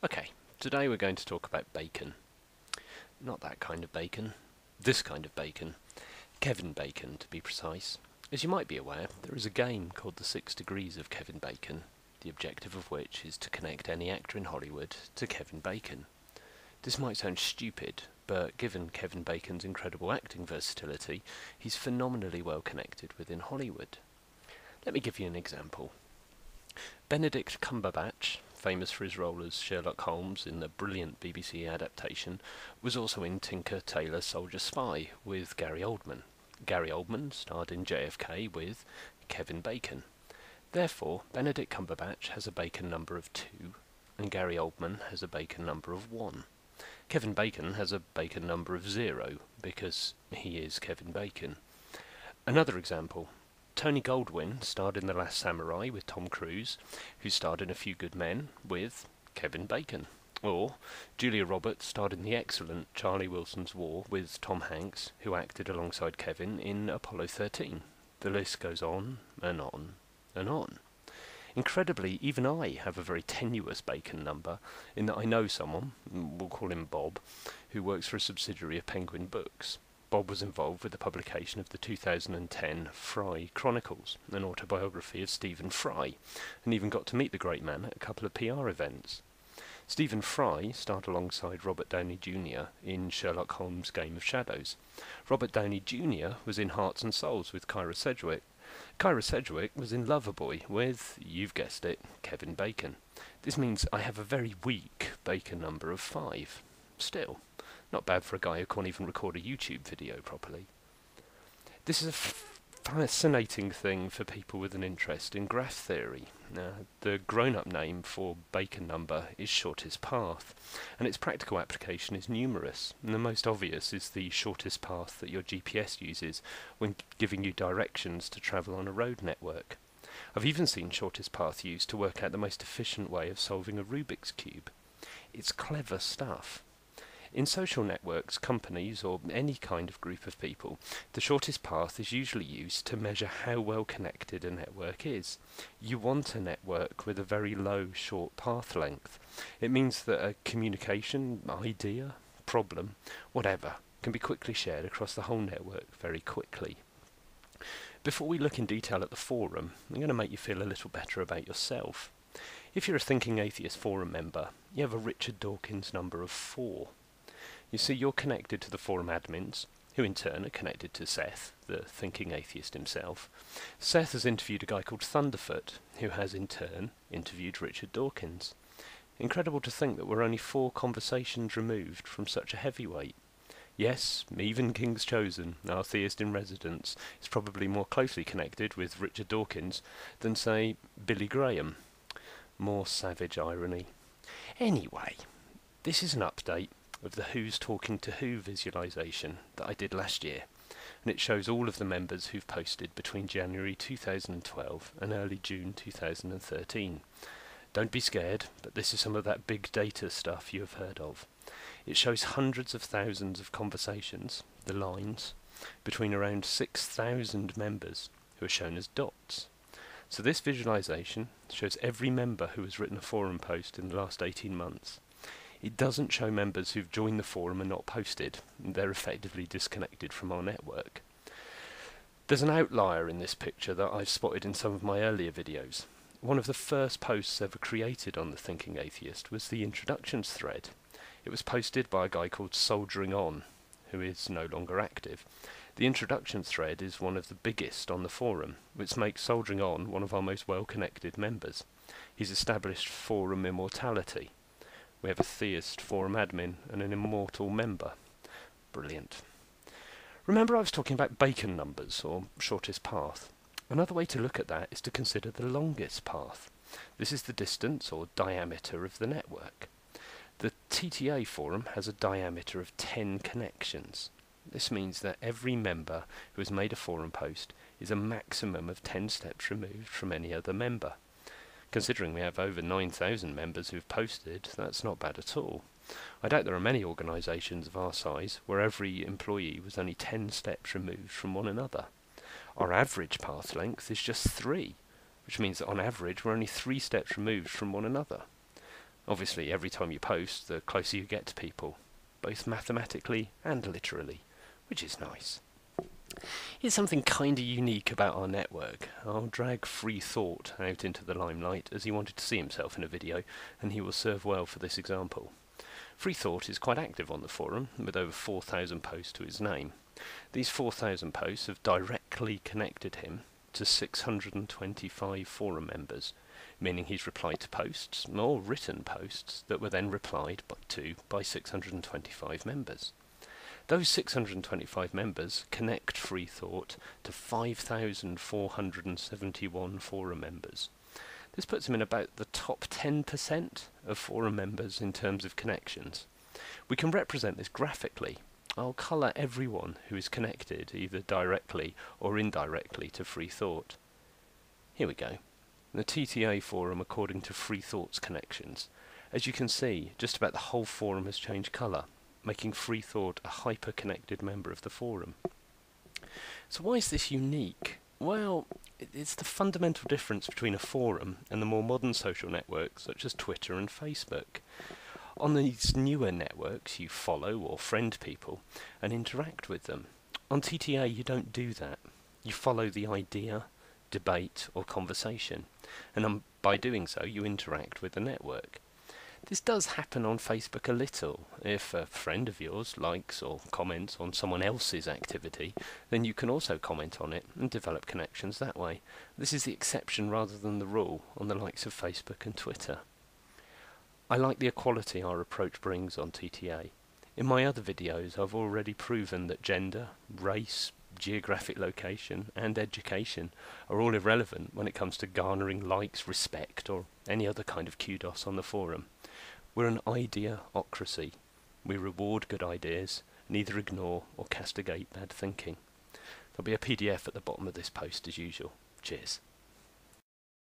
Okay, today we're going to talk about bacon. Not that kind of bacon. This kind of bacon. Kevin Bacon, to be precise. As you might be aware, there is a game called The 6 Degrees of Kevin Bacon, the objective of which is to connect any actor in Hollywood to Kevin Bacon. This might sound stupid, but given Kevin Bacon's incredible acting versatility, he's phenomenally well connected within Hollywood. Let me give you an example. Benedict Cumberbatch, famous for his role as Sherlock Holmes in the brilliant BBC adaptation, was also in Tinker Tailor Soldier Spy with Gary Oldman. Gary Oldman starred in JFK with Kevin Bacon. Therefore, Benedict Cumberbatch has a Bacon number of 2, and Gary Oldman has a Bacon number of 1. Kevin Bacon has a Bacon number of 0, because he is Kevin Bacon. Another example. Tony Goldwyn starred in The Last Samurai with Tom Cruise, who starred in A Few Good Men with Kevin Bacon. Or Julia Roberts starred in the excellent Charlie Wilson's War with Tom Hanks, who acted alongside Kevin in Apollo 13. The list goes on and on and on. Incredibly, even I have a very tenuous Bacon number, in that I know someone, we'll call him Bob, who works for a subsidiary of Penguin Books. Bob was involved with the publication of the 2010 Fry Chronicles, an autobiography of Stephen Fry, and even got to meet the great man at a couple of PR events. Stephen Fry starred alongside Robert Downey Jr. in Sherlock Holmes' Game of Shadows. Robert Downey Jr. was in Hearts and Souls with Kyra Sedgwick. Kyra Sedgwick was in Loverboy with, you've guessed it, Kevin Bacon. This means I have a very weak Bacon number of 5. Still, not bad for a guy who can't even record a YouTube video properly. This is a fascinating thing for people with an interest in graph theory. The grown-up name for Bacon number is shortest path, and its practical application is numerous. And the most obvious is the shortest path that your GPS uses when giving you directions to travel on a road network. I've even seen shortest path used to work out the most efficient way of solving a Rubik's Cube. It's clever stuff. In social networks, companies, or any kind of group of people, the shortest path is usually used to measure how well connected a network is. You want a network with a very low short path length. It means that a communication, idea, problem, whatever, can be quickly shared across the whole network very quickly. Before we look in detail at the forum, I'm going to make you feel a little better about yourself. If you're a Thinking Atheist forum member, you have a Richard Dawkins number of 4. You see, you're connected to the forum admins, who in turn are connected to Seth, the Thinking Atheist himself. Seth has interviewed a guy called Thunderfoot, who has in turn interviewed Richard Dawkins. Incredible to think that we're only 4 conversations removed from such a heavyweight. Yes, even King's Chosen, our theist in residence, is probably more closely connected with Richard Dawkins than, say, Billy Graham. More savage irony. Anyway, this is an update of the Who's Talking to Who visualization that I did last year, and it shows all of the members who've posted between January 2012 and early June 2013. Don't be scared, but this is some of that big data stuff you have heard of. It shows hundreds of thousands of conversations, the lines, between around 6,000 members who are shown as dots. So this visualization shows every member who has written a forum post in the last 18 months. It doesn't show members who've joined the forum and not posted. They're effectively disconnected from our network. There's an outlier in this picture that I've spotted in some of my earlier videos. One of the first posts ever created on the Thinking Atheist was the introductions thread. It was posted by a guy called Soldiering On, who is no longer active. The introduction thread is one of the biggest on the forum, which makes Soldiering On one of our most well-connected members. He's established forum immortality. We have a theist forum admin and an immortal member. Brilliant. Remember I was talking about Bacon numbers, or shortest path. Another way to look at that is to consider the longest path. This is the distance, or diameter, of the network. The TTA forum has a diameter of 10 connections. This means that every member who has made a forum post is a maximum of 10 steps removed from any other member. Considering we have over 9,000 members who've posted, that's not bad at all. I doubt there are many organisations of our size where every employee was only 10 steps removed from one another. Our average path length is just 3, which means that on average we're only 3 steps removed from one another. Obviously, every time you post, the closer you get to people, both mathematically and literally, which is nice. Here's something kinda unique about our network. I'll drag Free Thought out into the limelight as he wanted to see himself in a video, and he will serve well for this example. Free Thought is quite active on the forum, with over 4,000 posts to his name. These 4,000 posts have directly connected him to 625 forum members, meaning he's replied to posts, or written posts, that were then replied to by 625 members. Those 625 members connect Free Thought to 5,471 forum members. This puts him in about the top 10% of forum members in terms of connections. We can represent this graphically. I'll colour everyone who is connected either directly or indirectly to Free Thought. Here we go. The TTA forum according to Free Thought's connections. As you can see, just about the whole forum has changed colour, making Free Thought a hyper-connected member of the forum. So why is this unique? Well, it's the fundamental difference between a forum and the more modern social networks such as Twitter and Facebook. On these newer networks, you follow or friend people and interact with them. On TTA, you don't do that. You follow the idea, debate, or conversation, and by doing so, you interact with the network. This does happen on Facebook a little. If a friend of yours likes or comments on someone else's activity, then you can also comment on it and develop connections that way. This is the exception rather than the rule on the likes of Facebook and Twitter. I like the equality our approach brings on TTA. In my other videos, I've already proven that gender, race, geographic location, and education are all irrelevant when it comes to garnering likes, respect, or any other kind of kudos on the forum. We're an ideaocracy. We reward good ideas, neither ignore or castigate bad thinking. There'll be a PDF at the bottom of this post as usual. Cheers.